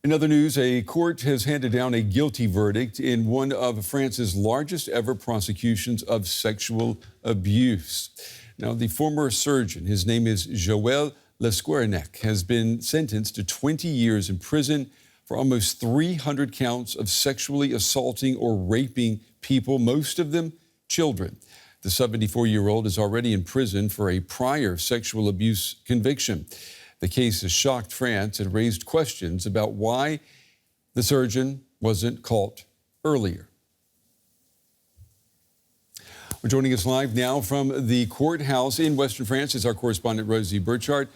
In other news, a court has handed down a guilty verdict in one of France's largest ever prosecutions of sexual abuse. Now, the former surgeon, his name is Joel Le Scouarnec, has been sentenced to 20 years in prison for almost 300 counts of sexually assaulting or raping people, most of them children. The 74-year-old is already in prison for a prior sexual abuse conviction. The case has shocked France and raised questions about why the surgeon wasn't caught earlier. Well, joining us live now from the courthouse in Western France is our correspondent, Rosie Birchard.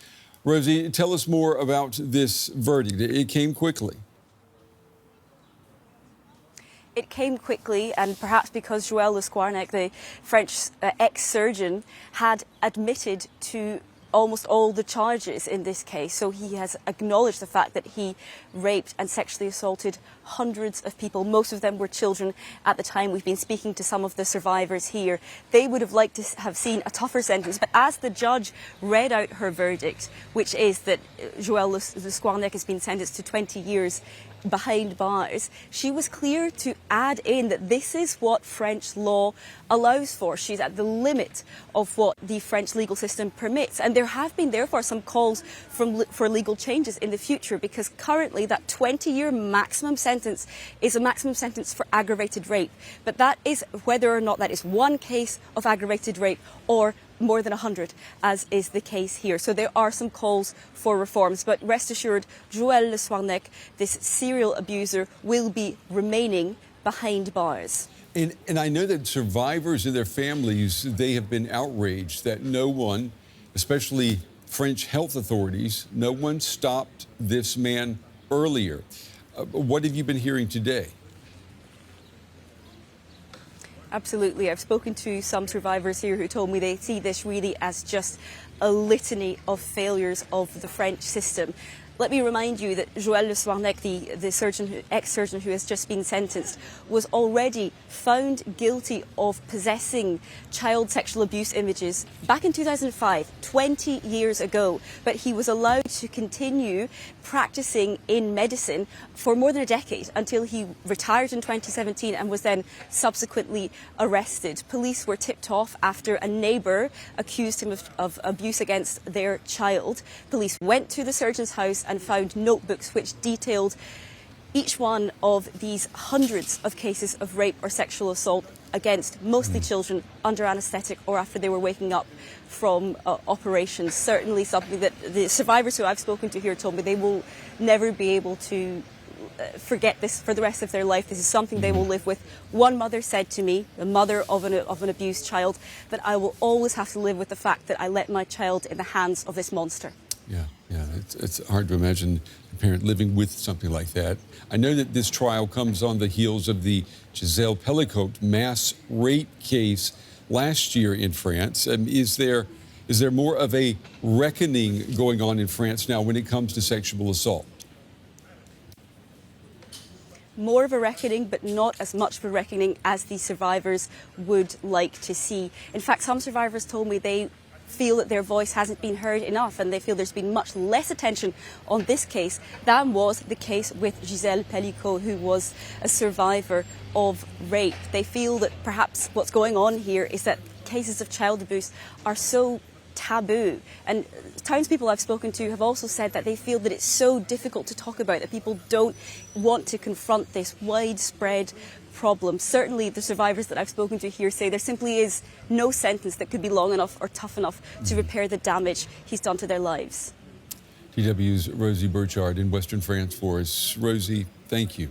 Rosie, tell us more about this verdict. It came quickly. It came quickly, and perhaps because Joel Le Scouarnec, the French ex-surgeon, had admitted to almost all the charges in this case. So he has acknowledged the fact that he raped and sexually assaulted hundreds of people. Most of them were children at the time. We've been speaking to some of the survivors here. They would have liked to have seen a tougher sentence. But as the judge read out her verdict, which is that Joel Le Scouarnec has been sentenced to 20 years behind bars, she was clear to add in that this is what French law allows for. She's at the limit of what the French legal system permits. And there have been, therefore, some calls for legal changes in the future, because currently that 20-year maximum sentence is a maximum sentence for aggravated rape. But that is whether or not that is one case of aggravated rape or more than 100, as is the case here. So there are some calls for reforms, but rest assured, Joel Le Scouarnec, this serial abuser, will be remaining behind bars. And I know that survivors and their families, they have been outraged that no one, especially French health authorities, no one stopped this man earlier. What have you been hearing today? Absolutely. I've spoken to some survivors here who told me they see this really as just a litany of failures of the French system. Let me remind you that Joel Le Scouarnec, the ex-surgeon who has just been sentenced, was already found guilty of possessing child sexual abuse images back in 2005, 20 years ago. But he was allowed to continue practicing in medicine for more than a decade until he retired in 2017 and was then subsequently arrested. Police were tipped off after a neighbour accused him of abuse against their child. Police went to the surgeon's house and found notebooks which detailed each one of these hundreds of cases of rape or sexual assault against mostly children under anaesthetic or after they were waking up from operations. Certainly something that the survivors who I've spoken to here told me they will never be able to forget this for the rest of their life. This is something they will live with. One mother said to me, the mother of an abused child, that I will always have to live with the fact that I let my child in the hands of this monster. Yeah, it's hard to imagine a parent living with something like that. I know that this trial comes on the heels of the Gisèle Pellicotte mass rape case last year in France. Is there more of a reckoning going on in France now when it comes to sexual assault? More of a reckoning, but not as much of a reckoning as the survivors would like to see. In fact, some survivors told me they feel that their voice hasn't been heard enough, and they feel there's been much less attention on this case than was the case with Gisèle Pellicotte, who was a survivor of rape. They feel that perhaps what's going on here is that cases of child abuse are so taboo. And townspeople I've spoken to have also said that they feel that it's so difficult to talk about, that people don't want to confront this widespread problem. Certainly the survivors that I've spoken to here say there simply is no sentence that could be long enough or tough enough to repair the damage he's done to their lives. DW's Rosie Birchard in Western France for us. Rosie, thank you.